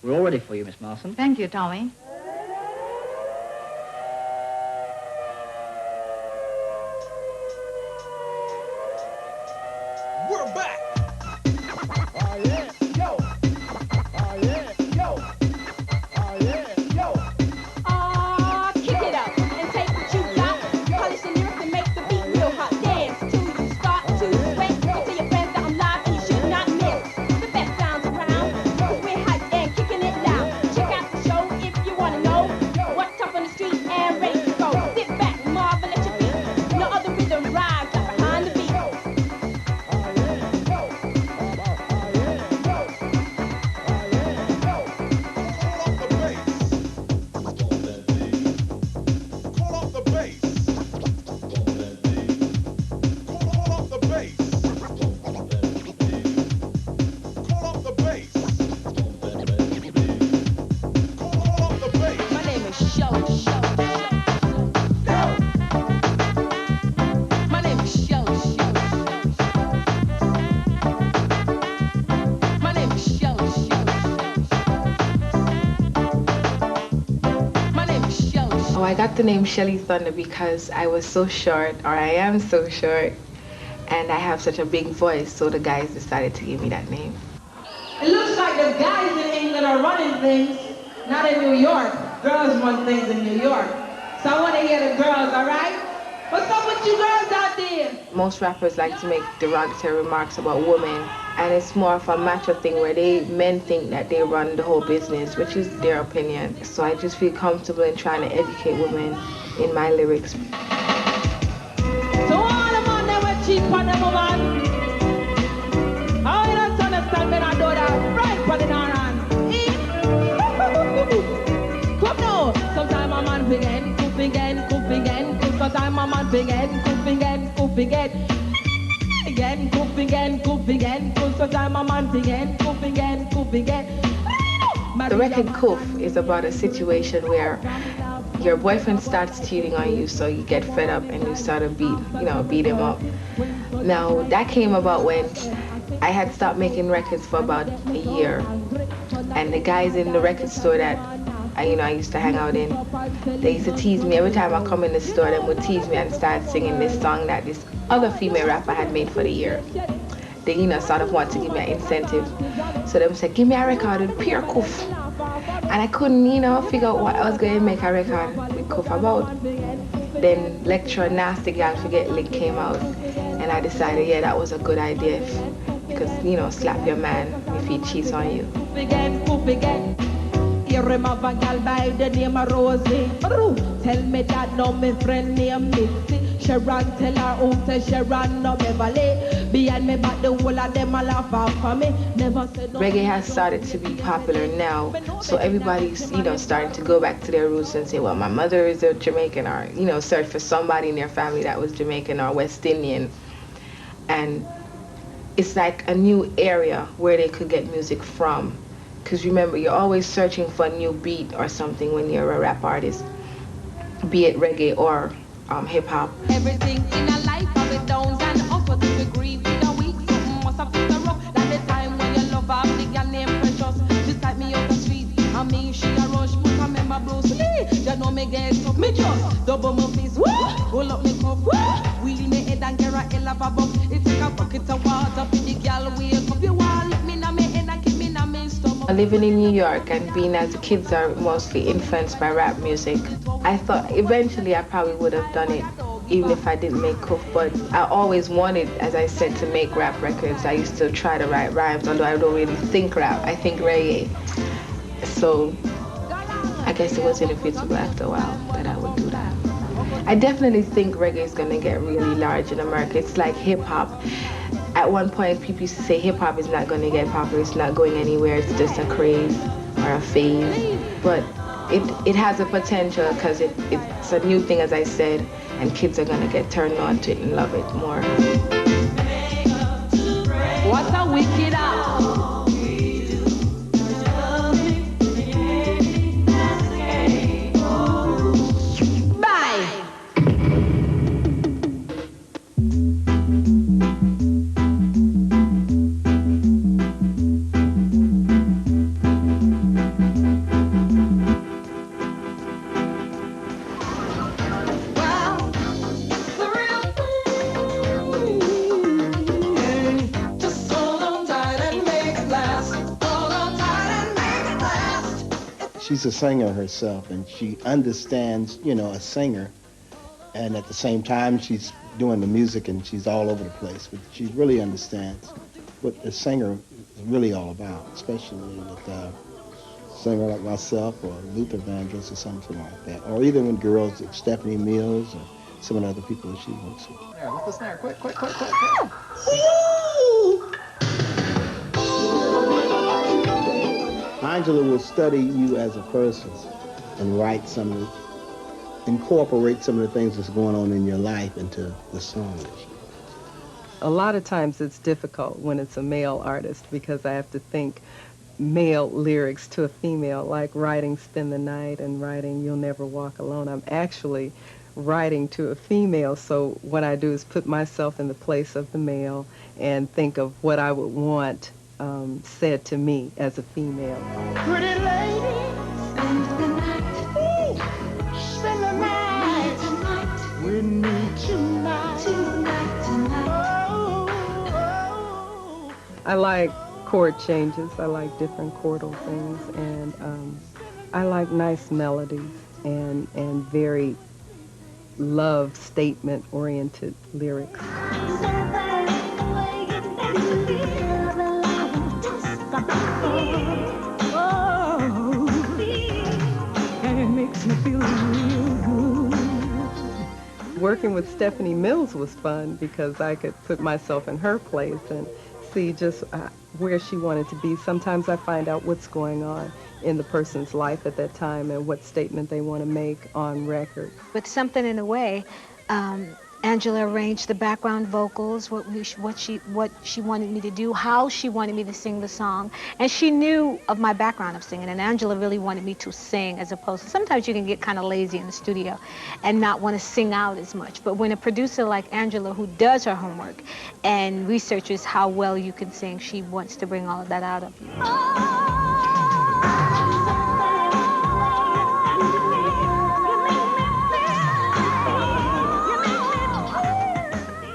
We're all ready for you, Miss Marson. Thank you, Tommy. We're back. Oh yeah, yo. Oh yeah, yo. Oh yeah, yo. Kick it up and take what you got. Polish the lyrics and make the beat real hot. Dance till you start to sweat. Tell your friends that I'm live and you should not miss the best sounds around. We're hyped and kicking it loud. Check out the show if you wanna know what's up on the street and ready to go. Sit back, marvel at your feet. No other rhythm rides like behind the beat. My name is Shelly. My name is Shelly. My name is Shelly. My name is Shelly. Oh, I got the name Shelly Thunder because I was so short, or I am so short, and I have such a big voice, so the guys decided to give me that name. It looks like the guys in England are running things, not in New York. Girls run things in New York. So I want to hear the girls, all right? What's up with you girls out there? Most rappers like to make derogatory remarks about women, and it's more of a macho thing where men think that they run the whole business, which is their opinion. So I just feel comfortable in trying to educate women in my lyrics. So all the man they were cheap on the woman. How you don't understand me? I do that right for the hand. Come now. Sometime a man begin, cook again, cook again, cook. Sometime a man begin, cook again, cook again. Again, cook again, cook again, cook. Sometime a man begin, cook again, cook again. The record Koof is about a situation where your boyfriend starts cheating on you, so you get fed up and you start to beat him up. Now, that came about when I had stopped making records for about a year, and the guys in the record store that I used to hang out in, they used to tease me. Every time I come in the store, they would tease me and start singing this song that this other female rapper had made for the year. They, sort of want to give me an incentive. So they would say, give me a record with pure Koof. And I couldn't, figure out what I was going to make a record with Koof about. Then Lecture Nasty Gal Forget Lick came out, and I decided, yeah, that was a good idea. Because, slap your man if he cheats on you. You remember a girl by the name of Rosie. Tell me that no my friend named Mitzi. Sharon tell her who say Sharon no Beverly. Behind me back the whole of them a laugh off for me. Never said no. Reggae has started to be popular now, so everybody's starting to go back to their roots and say, well, my mother is a Jamaican, or search for somebody in their family that was Jamaican or West Indian, and it's like a new area where they could get music from. Because remember, you're always searching for a new beat or something when you're a rap artist, be it reggae or hip-hop. Everything in a life have its downs and ups, but if you grieve with a week, something must have been rough. Like the time when you love her, the girl named Precious. She type me up the street, I mean she a rush, but I remember Bruce Lee. You know me get up, me just double my fist, roll up me cup, wheel me head and get a hell of a bump. It take a bucket of water for the girl wake up. You want lick me na me head and keep me na me stomach. Living in New York and being as kids are mostly influenced by rap music, I thought eventually I probably would have done it even if I didn't make Koof, but I always wanted, as I said, to make rap records. I used to try to write rhymes, although I don't really think rap, I think reggae. So I guess it was inevitable after a while that I would do that. I definitely think reggae is going to get really large in America. It's like hip-hop. At one point, people used to say hip-hop is not going to get popular, it's not going anywhere, it's just a craze or a phase. But it has a potential because it's a new thing, as I said, and kids are going to get turned on to it and love it more. What a wicked hour. she's a singer herself, and she understands, you know, a singer, and at the same time she's doing the music and she's all over the place, but she really understands what the singer is really all about, especially with a singer like myself or Luther Vandross or something like that, or even with girls like Stephanie Mills or some of the other people that she works with. Snare, what's the snare? Quick. Angela will study you as a person and incorporate some of the things that's going on in your life into the song. A lot of times it's difficult when it's a male artist because I have to think male lyrics to a female, like writing Spend the Night and writing You'll Never Walk Alone. I'm actually writing to a female, so what I do is put myself in the place of the male and think of what I would want said to me as a female. Pretty lady, spend the night. Ooh, spend the night with me tonight. Oh. I like chord changes. I like different chordal things, and I like nice melodies and very love statement-oriented lyrics. Working with Stephanie Mills was fun because I could put myself in her place and see just where she wanted to be. Sometimes I find out what's going on in the person's life at that time and what statement they want to make on record. With Something in a Way, Angela arranged the background vocals, what she wanted me to do, how she wanted me to sing the song, and she knew of my background of singing, and Angela really wanted me to sing as opposed to, sometimes you can get kind of lazy in the studio and not want to sing out as much, but when a producer like Angela, who does her homework and researches how well you can sing, she wants to bring all of that out of you.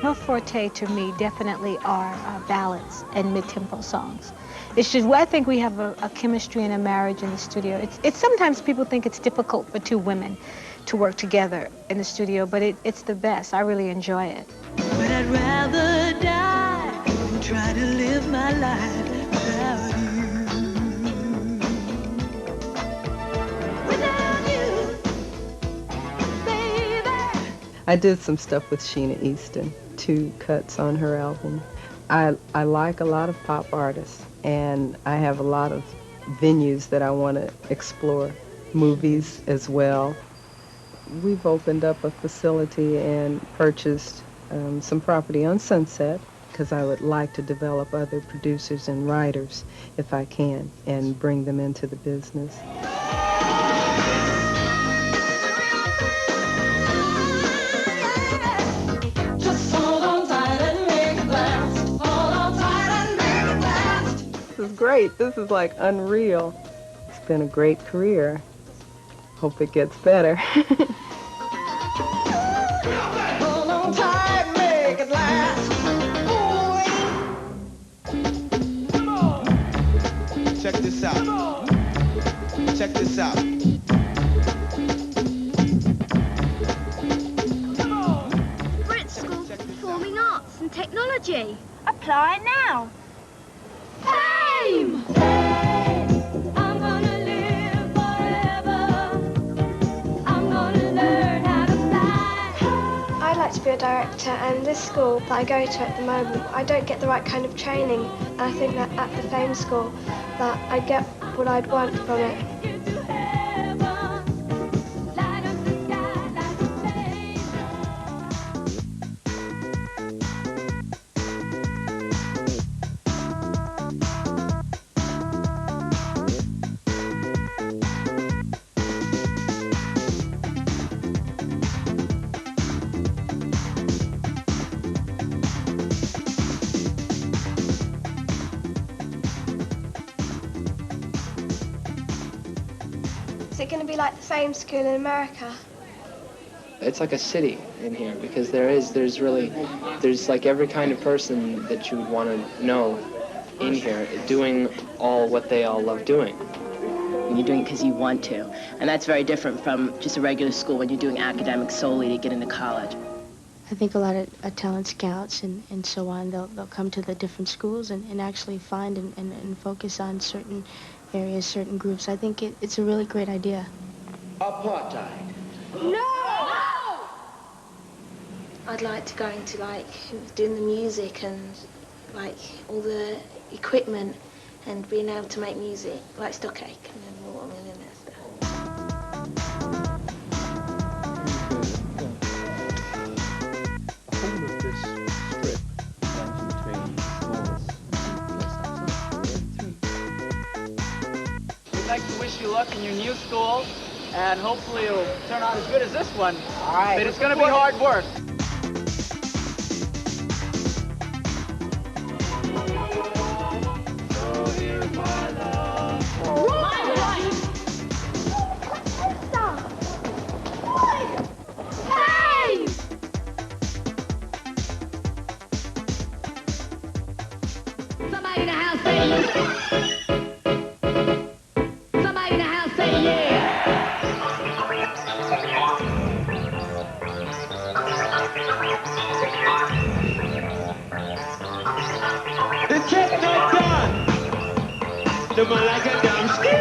Her forte to me definitely are ballads and mid-tempo songs. It's just, I think we have a chemistry and a marriage in the studio. It's sometimes people think it's difficult for two women to work together in the studio, but it's the best. I really enjoy it. But I'd rather die than try to live my life without you. Without you, baby. I did some stuff with Sheena Easton, 2 cuts on her album. I like a lot of pop artists, and I have a lot of venues that I want to explore, movies as well. We've opened up a facility and purchased some property on Sunset because I would like to develop other producers and writers if I can and bring them into the business. This is great. This is like unreal. It's been a great career. Hope it gets better. Hold on tight, make it last. Come on. Check this out. Come on. Check this out. Come on. Brit School for Performing Arts and Technology. Apply now. Fame! I'm gonna live forever. I'm gonna learn how to fly. I'd like to be a director, and this school that I go to at the moment, I don't get the right kind of training. And I think that at the Fame School, that I get what I'd want from it. Is it going to be like the Fame School in America? It's like a city in here because there's like every kind of person that you would want to know in here doing all what they all love doing. and you're doing it because you want to. And that's very different from just a regular school when you're doing academics solely to get into college. I think a lot of talent scouts and so on, they'll come to the different schools and actually find and focus on certain areas, certain groups. I think it's a really great idea. Apartheid. No! I'd like to go into like doing the music and like all the equipment and being able to make music like Stockache and then what I'm in there stuff. Whole of this strip runs between Morris We'd like to wish you luck in your new school, and hopefully it'll turn out as good as this one. All right. But it's going to be hard work. Somebody in the house say Somebody in the house say yeah. The techno done. The man like Adamski.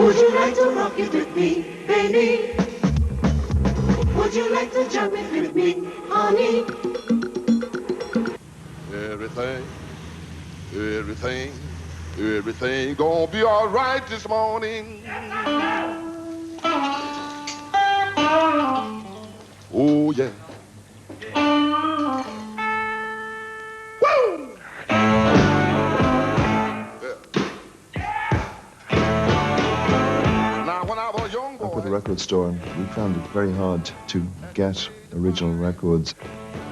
Would you like to rock it with me, baby? Would you like to jump it with me, honey? Everything gonna be all right this morning. Oh, yeah. Woo! Now, when I was a young boy, up at the record store, and we found it very hard to get original records.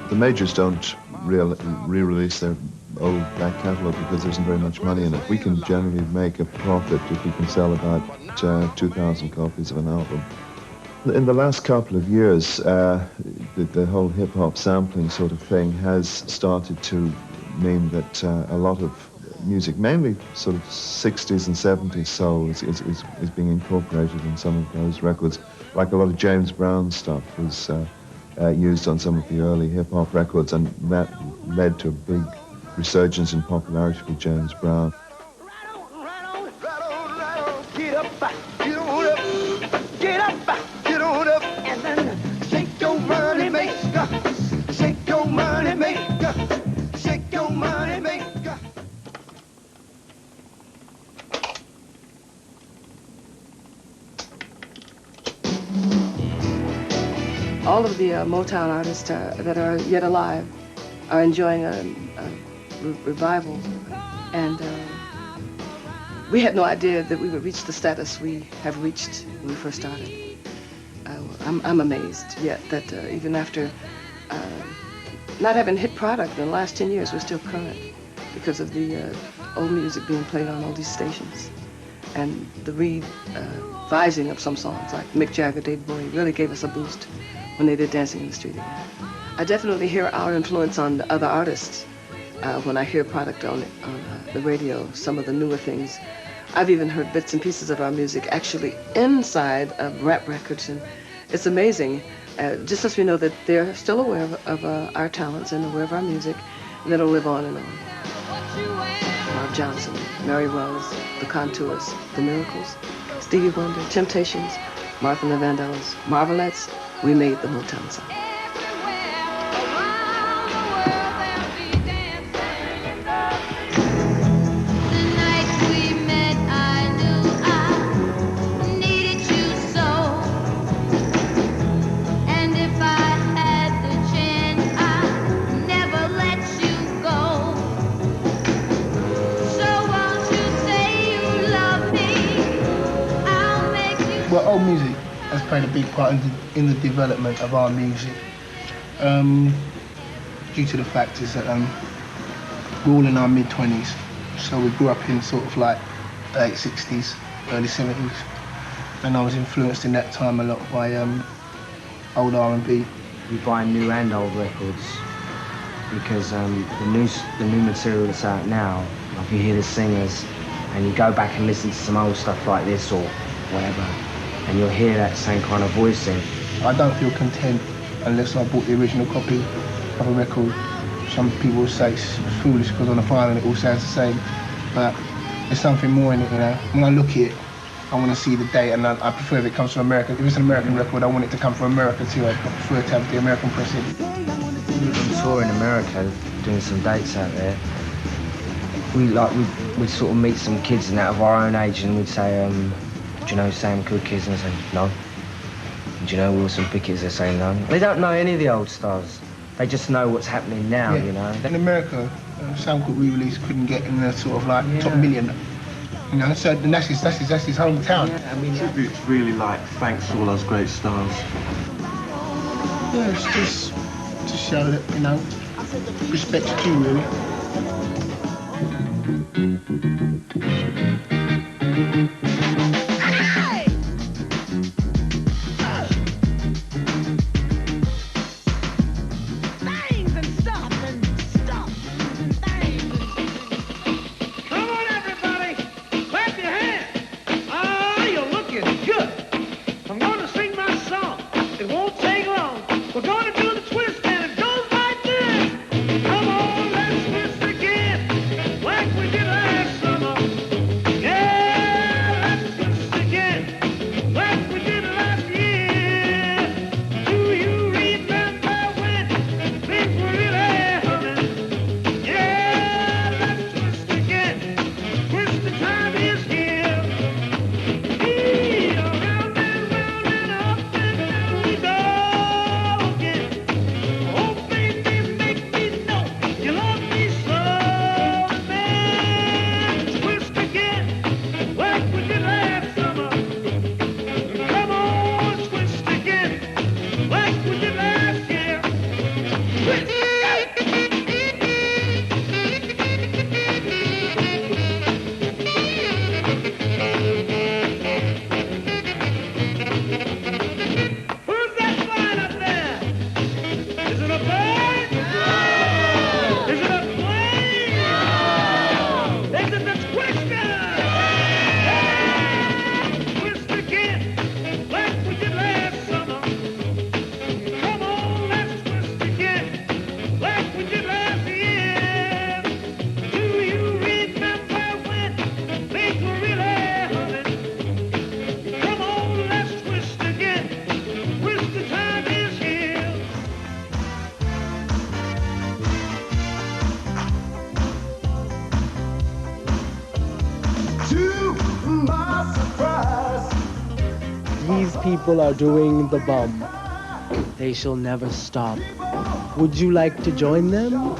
The majors don't re-release their old back catalogue because there isn't very much money in it. We can generally make a profit if we can sell about 2,000 copies of an album. In the last couple of years, the whole hip-hop sampling sort of thing has started to mean that a lot of music, mainly sort of 60s and 70s soul, is being incorporated in some of those records. Like a lot of James Brown stuff was used on some of the early hip-hop records, and that led to a big resurgence in popularity for James Brown. Get up, get on up, get up, get on up, and then shake your money maker, shake your money maker, shake your money maker. All of the Motown artists that are yet alive are enjoying a revival, and we had no idea that we would reach the status we have reached when we first started. I'm amazed yet that even after not having hit product in the last 10 years, we're still current because of the old music being played on all these stations. And the revising of some songs like Mick Jagger, David Bowie really gave us a boost when they did Dancing in the Street again. I definitely hear our influence on the other artists when I hear product on the radio, some of the newer things. I've even heard bits and pieces of our music actually inside of rap records, and it's amazing. Just as we know that they're still aware of our talents and aware of our music, and that'll live on and on. Marv Johnson, Mary Wells, The Contours, The Miracles, Stevie Wonder, Temptations, Martha and the Vandellas, Marvelettes, we made the Motown sound. Well, old music has played a big part in the development of our music, due to the fact is that we're all in our mid-20s, so we grew up in sort of like the late 60s, early 70s, and I was influenced in that time a lot by old R&B. We buy new and old records because the new material that's out now, like you hear the singers, and you go back and listen to some old stuff like this or whatever, and you'll hear that same kind of voicing. I don't feel content unless I bought the original copy of a record. Some people say it's foolish because on the vinyl it all sounds the same, but there's something more in it, you know. When I look at it, I want to see the date, and I prefer if it comes from America. If it's an American record, I want it to come from America too. I prefer to have the American pressing. We were on tour in America, doing some dates out there. We'd sort of meet some kids and out of our own age, and we'd say, do you know Sam Cooke is? And they say, no. And do you know Wilson Pickett's? They say, no. They don't know any of the old stars. They just know what's happening now, you know. In America, Sam Cooke re-release couldn't get in the sort of like top million. You know, so that's his hometown. Yeah, I mean, tribute's really like thanks to all those great stars. Yeah, it's just to show that, you know, respect's due, really. These people are doing the bum. They shall never stop. Would you like to join them?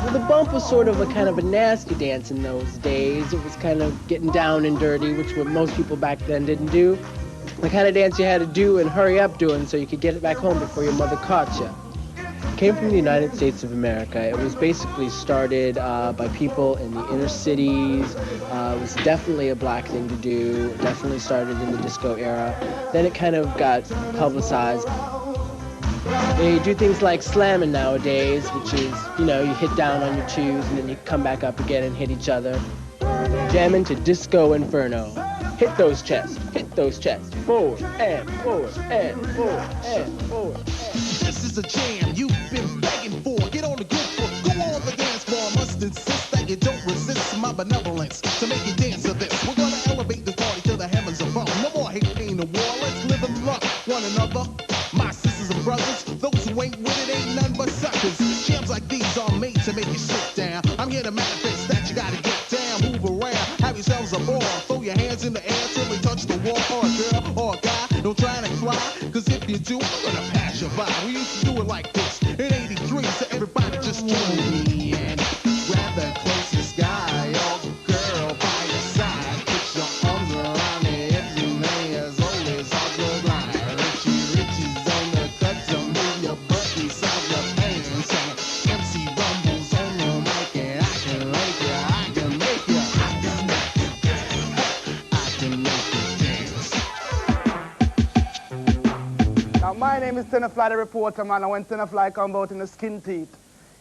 So the bump was sort of a kind of a nasty dance in those days. It was kind of getting down and dirty, which what most people back then didn't do. The kind of dance you had to do and hurry up doing so you could get it back home before your mother caught you. It came from the United States of America. It was basically started by people in the inner cities. It was definitely a black thing to do. It definitely started in the disco era. Then it kind of got publicized. They do things like slamming nowadays, which is, you know, you hit down on your twos and then you come back up again and hit each other. Jamming to Disco Inferno. Hit those chests, forward and forward and forward and forward. This is a jam you've been begging for. Get on the good foot, go on the dance floor. I must insist that you don't resist my benevolence to make you dance to this. We're gonna elevate this party to the heavens above. No more hate, pain, and war. Let's live and love one another. My sisters and brothers, those who ain't with it ain't none but suckers. Jams like these are made to make you sit down. I'm here to manifest that you gotta get down, move around, have yourselves a ball. Throw your hands in the air till they touch the wall. Or a girl or a guy, don't try to fly, cause if you do, I'm gonna pass you by. We used to do it like this in 83, so everybody just join me and grab the closest guy or girl by your side. Put your arms around their hips and lay as old as I go blind. Richie Rich is on the cut to move your butt inside your pants. MC Rumble's on the mic and I can make you, I can make you, I can make you dance. I can make you dance. Now, my name is Tenorfly, the reporter, man. And when Tenorfly come out in the skin teeth.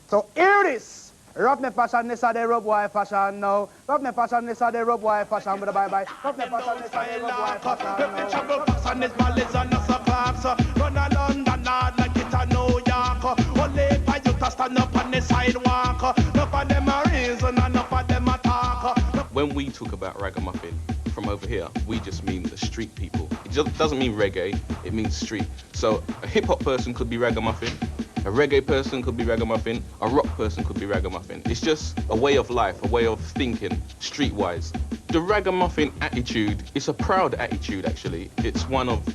So here it is. Rub me fashion, this are the rub boy fashion now. Rub me fashion, this are the rub boy fashion. Bye bye. Rub me fashion, this are the rub boy fashion now. Trouble fashion is my lizard, not so clocks. Run a London, not like it a New York. Only for you to stand up on the sidewalk. Enough of them are reason, enough of them are talk. When we talk about ragamuffin from over here, we just mean the street people. It just doesn't mean reggae, it means street. So a hip-hop person could be ragamuffin, a reggae person could be ragamuffin, a rock person could be ragamuffin. It's just a way of life, a way of thinking, streetwise. The ragamuffin attitude is a proud attitude, actually. It's one of,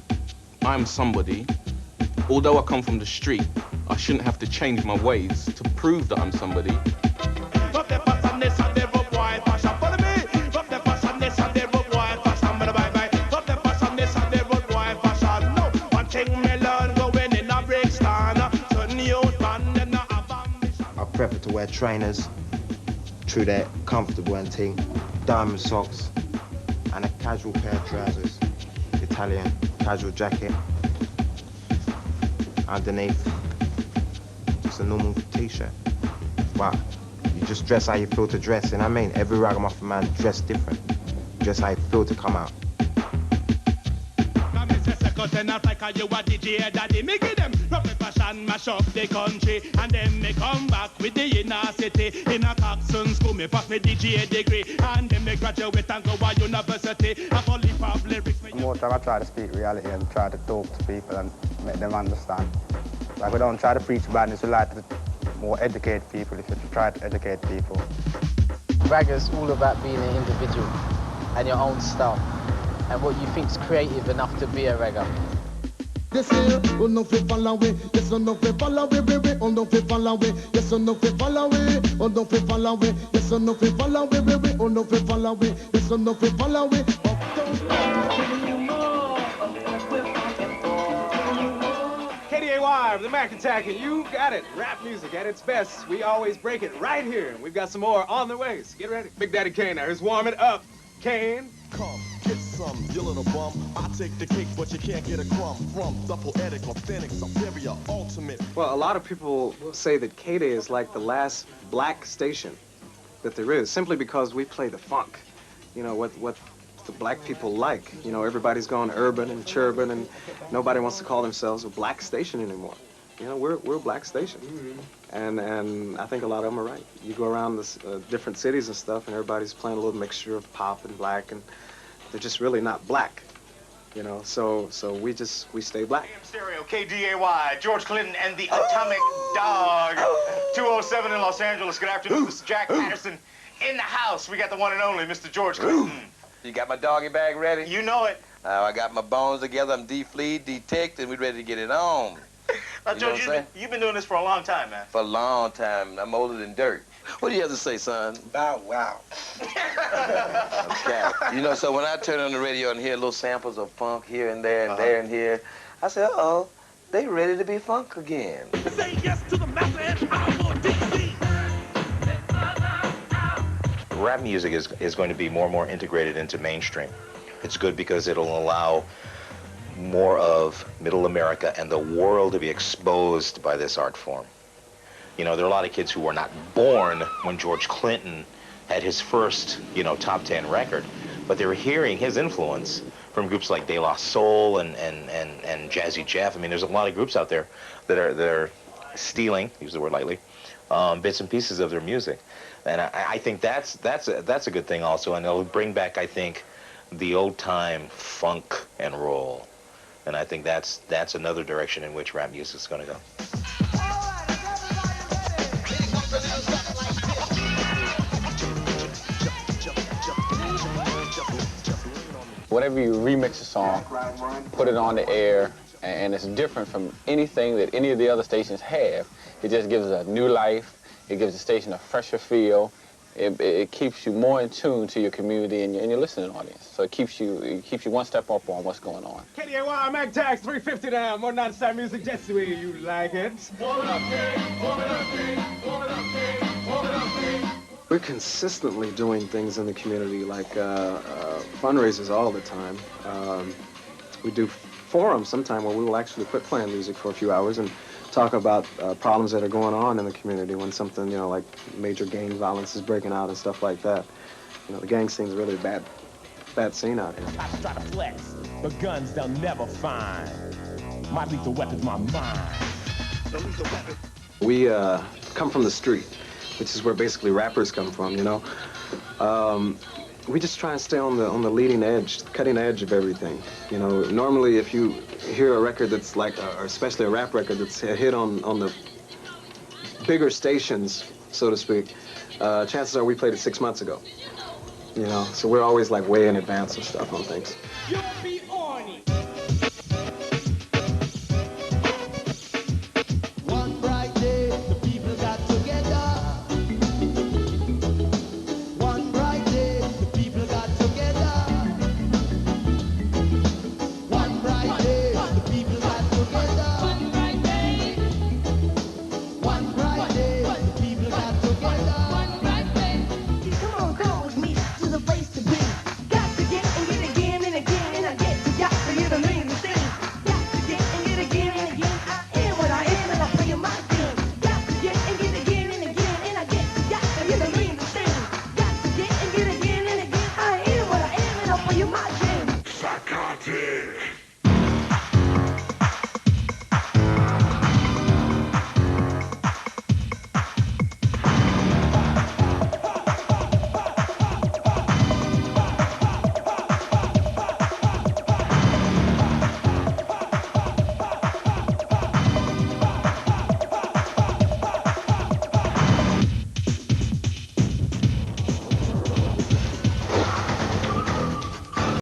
I'm somebody. Although I come from the street, I shouldn't have to change my ways to prove that I'm somebody. I prefer to wear trainers, true that, comfortable and thing, diamond socks, and a casual pair of trousers, Italian casual jacket. Underneath, just a normal t-shirt. But you just dress how you feel to dress, you know what I mean? Every ragamuffin man dress different. Dress how you feel to come out. Then I like you a DJ daddy, me give them rough fashion, mash up the country, and then me come back with the inner city. In a Carroll school, me pass me DJ degree, and then me graduate and go to university. I fully pop lyrics. More time I try to speak reality and try to talk to people and make them understand. Like we don't try to preach badness, we like to more educate people if you try to educate people. Ragga's all about being an individual and your own style. And what you think's creative enough to be a ragga. This here, oh no fi follow away, yes oh no fi follow away, baby, oh no fi follow away, yes oh no fi follow away, oh no fi follow away, yes oh no fi follow away, baby, oh no fi follow away, yes oh no fi follow away. KDAY, the Mack Attack, and you got it. Rap music at its best. We always break it right here. We've got some more on the way, so get ready. Big Daddy Kane now, here's warming up. Kane. Come, get some, you little bum. I take the cake, but you can't get a crumb from the poetic, authentic, superior, ultimate. Well, a lot of people say that KDAY is like the last black station that there is, simply because we play the funk. You know, what the black people like. You know, everybody's gone urban and churban, and nobody wants to call themselves a black station anymore. You know, we're a black station. And I think a lot of them are right. You go around the different cities and stuff, and everybody's playing a little mixture of pop and black, and they're just really not black, you know. So we stay black. Stereo, KDAY, George Clinton and the Atomic Dog. 207 in Los Angeles. Good afternoon, Mr. Jack Patterson. In the house, we got the one and only Mr. George Clinton. You got my doggy bag ready? You know it. I got my bones together. I'm defleed, detected, and we ready to get it on. Now, George, you've been doing this for a long time, man. For a long time. I'm older than dirt. What do you have to say, son? Bow wow. Okay. You know, so when I turn on the radio and hear little samples of funk here and there and there and here, I say, uh-oh, they ready to be funk again. Say yes to the master and power DC. Rap music is going to be more and more integrated into mainstream. It's good because it'll allow more of middle America and the world to be exposed by this art form. You know, there are a lot of kids who were not born when George Clinton had his first, you know, top 10 record, but they were hearing his influence from groups like De La Soul and Jazzy Jeff. I mean, there's a lot of groups out there that are stealing, use the word lightly, bits and pieces of their music. And I think that's a good thing also, and it'll bring back, I think, the old-time funk and roll. And I think that's another direction in which rap music is going to go. Whenever you remix a song, put it on the air, and it's different from anything that any of the other stations have. It just gives it a new life. It gives the station a fresher feel. It keeps you more in tune to your community and your listening audience. So it keeps you one step up on what's going on. KDAY, Mack Tax, 350 down. More non-stop music, just the way you like it. We're consistently doing things in the community, like fundraisers all the time. We do forums sometime where we will actually quit playing music for a few hours and talk about problems that are going on in the community when something, you know, like major gang violence is breaking out and stuff like that. You know, the gang scene's really a bad scene out here. I try to flex, but guns they'll never find. My lethal weapon's my mind. We come from the street, which is where basically rappers come from, you know. We just try and stay on the leading edge, cutting edge of everything. You know, normally if you hear a record that's like, or especially a rap record that's a hit on the bigger stations, so to speak, chances are we played it 6 months ago. You know, so we're always like way in advance of stuff on things. You'll be